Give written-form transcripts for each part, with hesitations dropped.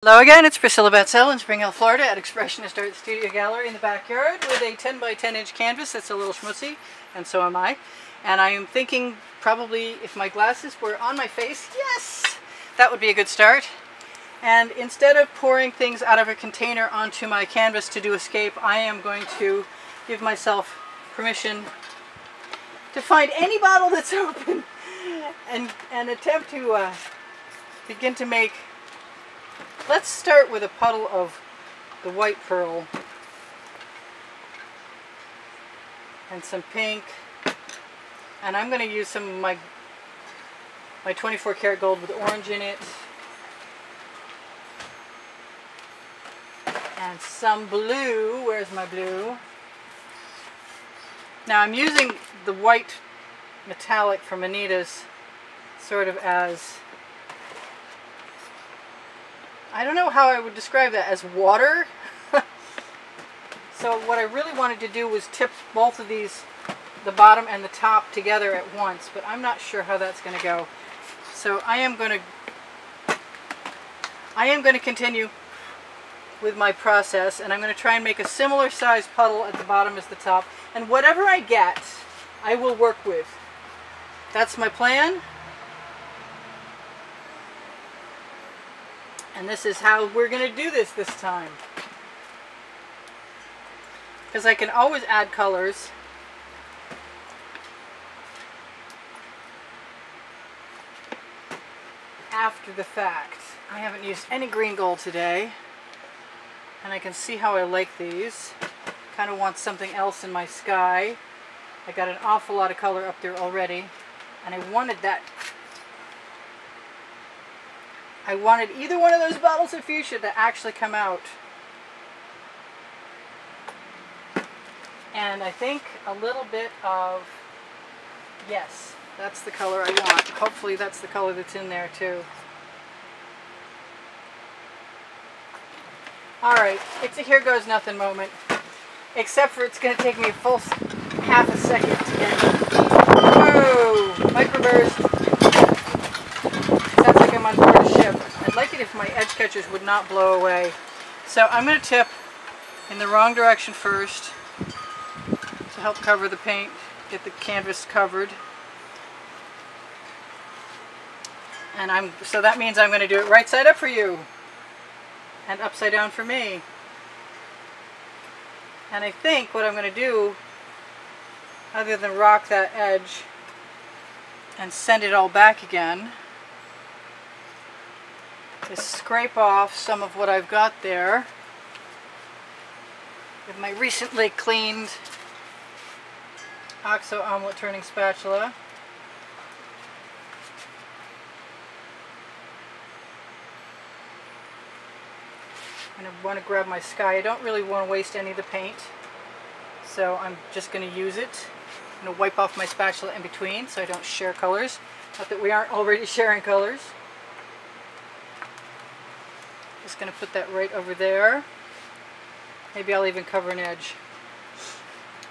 Hello again, it's Priscilla Batzell in Spring Hill, Florida at Expressionist Art Studio Gallery in the backyard with a 10 by 10 inch canvas that's a little schmutzy, and so am I. And I am thinking probably if my glasses were on my face, yes, that would be a good start. And instead of pouring things out of a container onto my canvas to do escape, I am going to give myself permission to find any bottle that's open and attempt to begin to make. Let's start with a puddle of the white pearl and some pink, and I'm going to use some of my 24 karat gold with orange in it, and some blue. Where's my blue? Now I'm using the white metallic from Anita's sort of as, I don't know how I would describe that, as water. So what I really wanted to do was tip both of these, the bottom and the top, together at once, but I'm not sure how that's going to go. So I am going to continue with my process, and I'm going to try and make a similar size puddle at the bottom as the top, and whatever I get, I will work with. That's my plan. And this is how we're going to do this time. Because I can always add colors. After the fact. I haven't used any green gold today. And I can see how I like these. Kind of want something else in my sky. I got an awful lot of color up there already. And I wanted that. I wanted either one of those bottles of fuchsia to actually come out. And I think a little bit of, yes, that's the color I want. Hopefully that's the color that's in there too. Alright, it's a here goes nothing moment. Except for it's going to take me a full half a second to get. Whoa! Microburst. Sounds like I'm on board a ship. I'd like it if my edge catchers would not blow away. So I'm going to tip in the wrong direction first to help cover the paint, get the canvas covered. And so that means I'm going to do it right side up for you and upside down for me. And I think what I'm going to do, other than rock that edge and send it all back again, is scrape off some of what I've got there with my recently cleaned OXO omelet turning spatula. And I want to grab my sky. I don't really want to waste any of the paint, so I'm just going to use it. I'm going to wipe off my spatula in between so I don't share colors. Not that we aren't already sharing colors. Just going to put that right over there. Maybe I'll even cover an edge.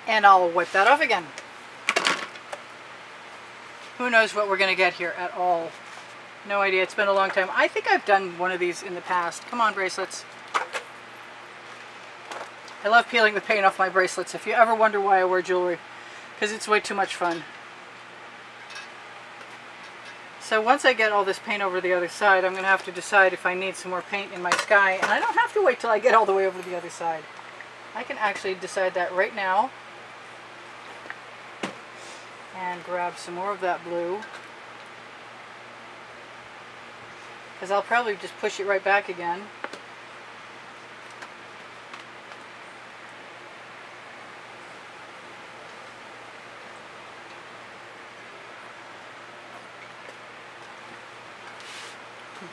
And I'll wipe that off again. Who knows what we're going to get here at all. No idea. It's been a long time. I think I've done one of these in the past. Come on, bracelets. I love peeling the paint off my bracelets. If you ever wonder why I wear jewelry, because it's way too much fun. So once I get all this paint over the other side, I'm going to have to decide if I need some more paint in my sky. And I don't have to wait till I get all the way over to the other side. I can actually decide that right now. And grab some more of that blue. Because I'll probably just push it right back again.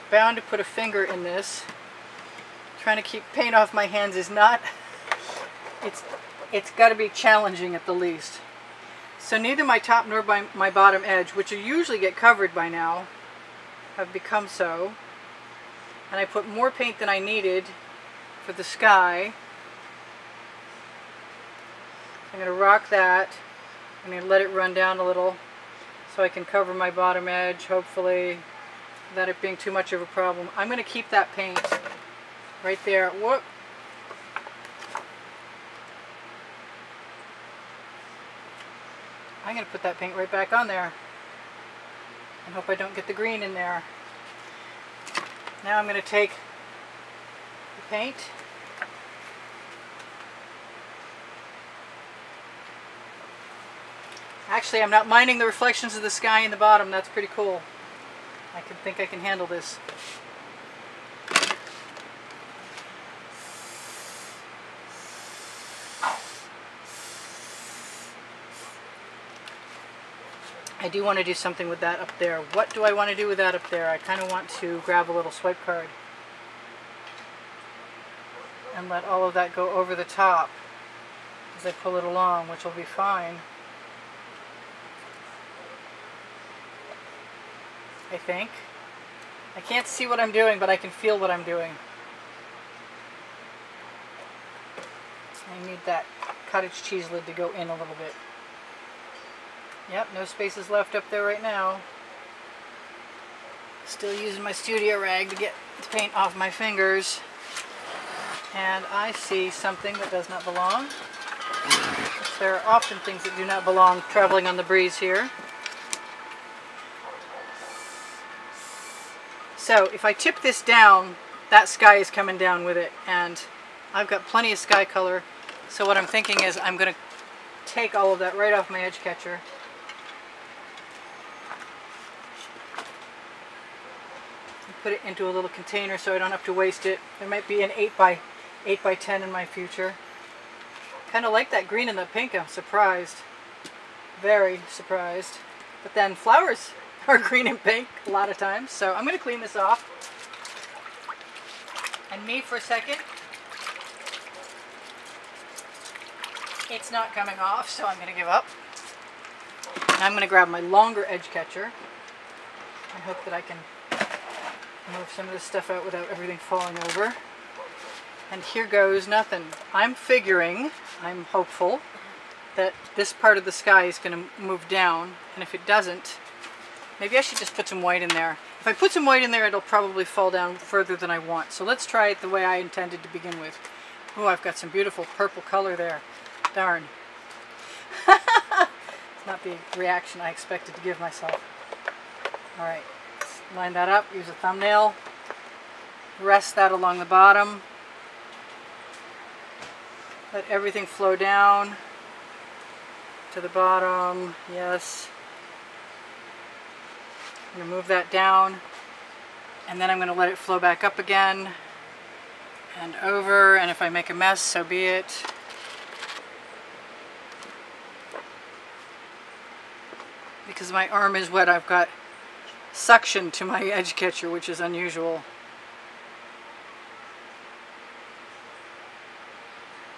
Bound to put a finger in this. Trying to keep paint off my hands is not, it's got to be challenging at the least. So neither my top nor my bottom edge, which you usually get covered by now, have become so. And I put more paint than I needed for the sky. I'm going to rock that. I'm going to let it run down a little so I can cover my bottom edge, hopefully, without it being too much of a problem. I'm going to keep that paint right there. Whoop. I'm going to put that paint right back on there and hope I don't get the green in there. Now I'm going to take the paint Actually, I'm not minding the reflections of the sky in the bottom. That's pretty cool. I think I can handle this. I do want to do something with that up there. What do I want to do with that up there? I kind of want to grab a little swipe card and let all of that go over the top as I pull it along, which will be fine. I think. I can't see what I'm doing, but I can feel what I'm doing. I need that cottage cheese lid to go in a little bit. Yep, no spaces left up there right now. Still using my studio rag to get the paint off my fingers. And I see something that does not belong. There are often things that do not belong traveling on the breeze here. So if I tip this down, that sky is coming down with it, and I've got plenty of sky color. So what I'm thinking is I'm going to take all of that right off my edge catcher. And put it into a little container so I don't have to waste it. There might be an 8 by 10 in my future. Kind of like that green and the pink. I'm surprised. Very surprised. But then flowers are green and pink a lot of times. So I'm going to clean this off. And me for a second. It's not coming off, so I'm going to give up. And I'm going to grab my longer edge catcher and hope that I can move some of this stuff out without everything falling over. And here goes nothing. I'm figuring, I'm hopeful, that this part of the sky is going to move down. And if it doesn't, maybe I should just put some white in there. If I put some white in there, it'll probably fall down further than I want. So let's try it the way I intended to begin with. Oh, I've got some beautiful purple color there. Darn. It's not the reaction I expected to give myself. Alright, let's line that up, use a thumbnail. Rest that along the bottom. Let everything flow down to the bottom. Yes. I'm going to move that down, and then I'm going to let it flow back up again and over, and if I make a mess, so be it. Because my arm is wet, I've got suction to my edge catcher, which is unusual.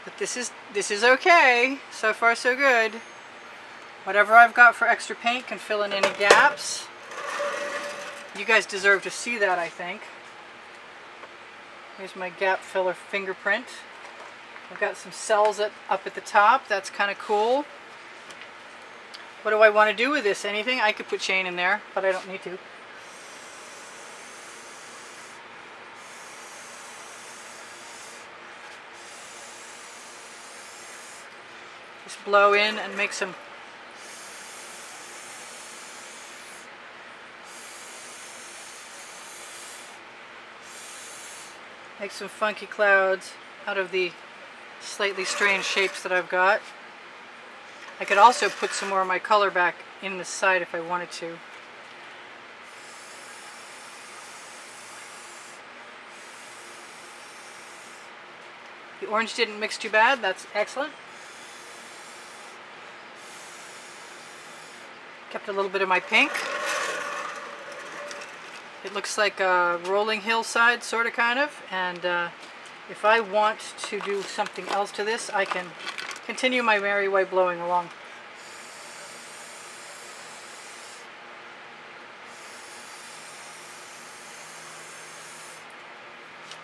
But this is okay. So far so good. Whatever I've got for extra paint can fill in any gaps. You guys deserve to see that, I think. Here's my gap filler fingerprint. I've got some cells up at the top. That's kind of cool. What do I want to do with this? Anything? I could put chain in there, but I don't need to. Just blow in and make some funky clouds out of the slightly strange shapes that I've got. I could also put some more of my color back in the side if I wanted to. The orange didn't mix too bad. That's excellent. Kept a little bit of my pink. It looks like a rolling hillside, sort of, kind of, and if I want to do something else to this, I can continue my merry way blowing along.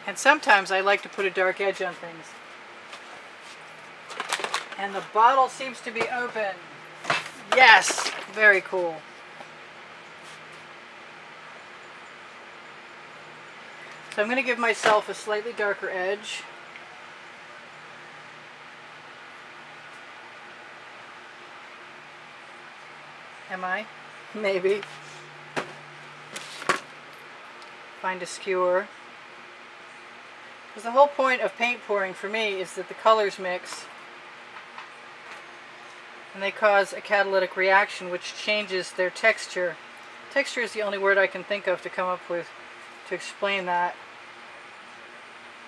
And sometimes I like to put a dark edge on things. And the bottle seems to be open. Yes! Very cool. So I'm going to give myself a slightly darker edge. Am I? Maybe. Find a skewer. Because the whole point of paint pouring for me is that the colors mix and they cause a catalytic reaction which changes their texture. Texture is the only word I can think of to come up with to explain that.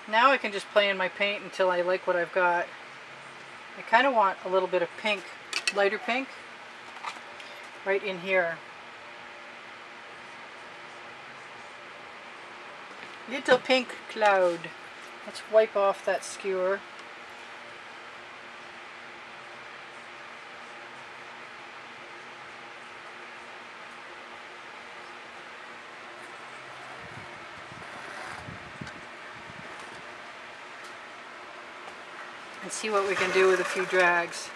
Now I can just play in my paint until I like what I've got. I kind of want a little bit of pink, lighter pink, right in here. Little pink cloud. Let's wipe off that skewer. And see what we can do with a few drags.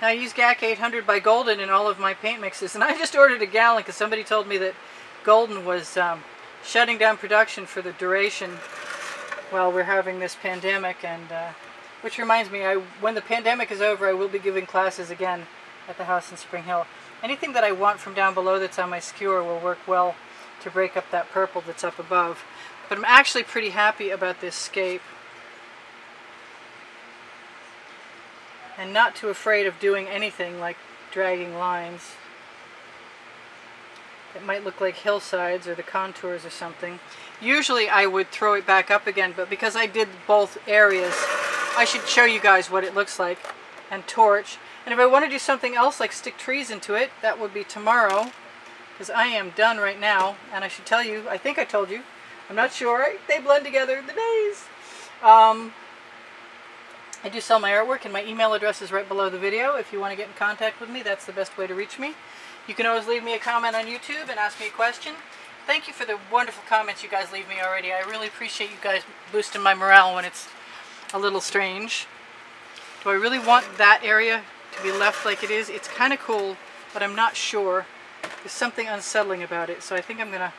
Now I use GAC 800 by Golden in all of my paint mixes, and I just ordered a gallon because somebody told me that Golden was shutting down production for the duration while we're having this pandemic. And which reminds me, when the pandemic is over, I will be giving classes again at the house in Spring Hill. Anything that I want from down below that's on my skewer will work well to break up that purple that's up above. But I'm actually pretty happy about this scape. And not too afraid of doing anything like dragging lines. It might look like hillsides or the contours or something. Usually I would throw it back up again, but because I did both areas, I should show you guys what it looks like and torch. And if I want to do something else like stick trees into it, that would be tomorrow. Because I am done right now, and I should tell you, I think I told you, I'm not sure, they blend together the days. I do sell my artwork, and my email address is right below the video. If you want to get in contact with me, that's the best way to reach me. You can always leave me a comment on YouTube and ask me a question. Thank you for the wonderful comments you guys leave me already. I really appreciate you guys boosting my morale when it's a little strange. Do I really want that area to be left like it is? It's kind of cool, but I'm not sure. There's something unsettling about it, so I think I'm going to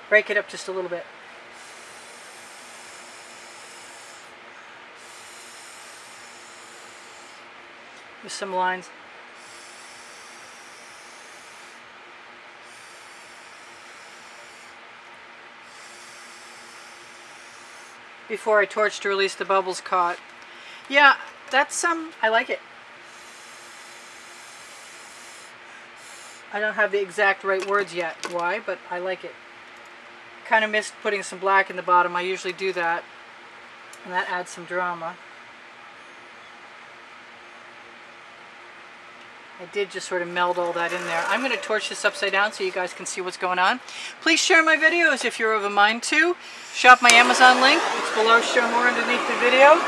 break it up just a little bit. With some lines. Before I torch to release the bubbles caught. Yeah, that's I like it. I don't have the exact right words yet why, but I like it. Kind of missed putting some black in the bottom. I usually do that, and that adds some drama. I did just sort of meld all that in there. I'm going to torch this upside down so you guys can see what's going on. Please share my videos if you're of a mind to. Shop my Amazon link. It's below, show more underneath the video.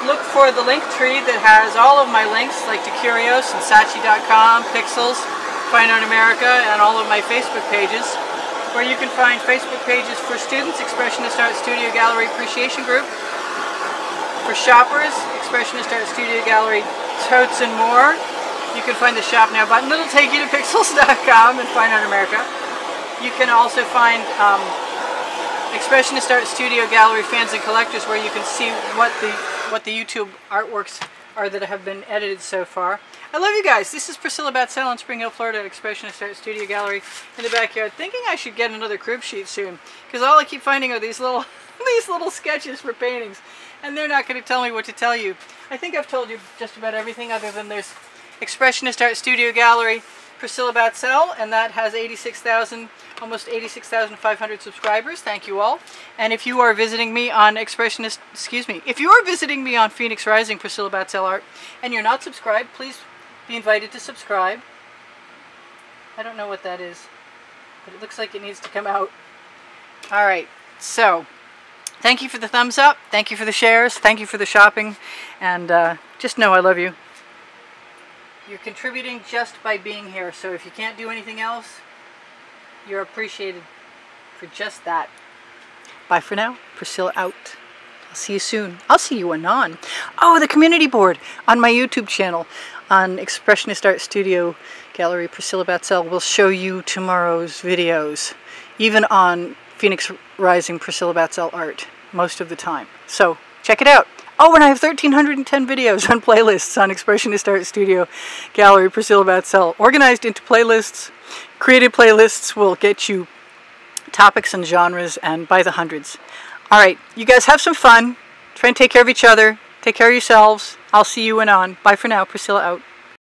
Look for the link tree that has all of my links, like to Curios and Saatchi.com, Pixels, Fine Art America, and all of my Facebook pages, where you can find Facebook pages for students, Expressionist Art Studio Gallery Appreciation Group. For shoppers, Expressionist Art Studio Gallery Totes and More. You can find the Shop Now button. It'll take you to Pixels.com and Fine Art America. You can also find Expressionist Art Studio Gallery Fans and Collectors, where you can see what the YouTube artworks are that have been edited so far. I love you guys. This is Priscilla Batzell in Spring Hill, Florida at Expressionist Art Studio Gallery in the backyard, thinking I should get another crib sheet soon, because all I keep finding are these little sketches for paintings, and they're not going to tell me what to tell you. I think I've told you just about everything, other than there's Expressionist Art Studio Gallery, Priscilla Batzell, and that has 86,000, almost 86,500 subscribers. Thank you all. And if you are visiting me on if you are visiting me on Phoenix Rising, Priscilla Batzell Art, and you're not subscribed, please be invited to subscribe. I don't know what that is, but it looks like it needs to come out. All right, so thank you for the thumbs up. Thank you for the shares. Thank you for the shopping. And just know I love you. You're contributing just by being here, so if you can't do anything else, you're appreciated for just that. Bye for now. Priscilla out. I'll see you soon. I'll see you anon. Oh, the community board on my YouTube channel on Expressionist Art Studio Gallery. Priscilla Batzell will show you tomorrow's videos, even on Phoenix Rising Priscilla Batzell art most of the time. So check it out. Oh, and I have 1,310 videos on playlists on Expressionist Art Studio Gallery Priscilla Batzell, organized into playlists. Created playlists will get you topics and genres, and by the hundreds. All right, you guys have some fun. Try and take care of each other. Take care of yourselves. I'll see you anon. Bye for now. Priscilla out.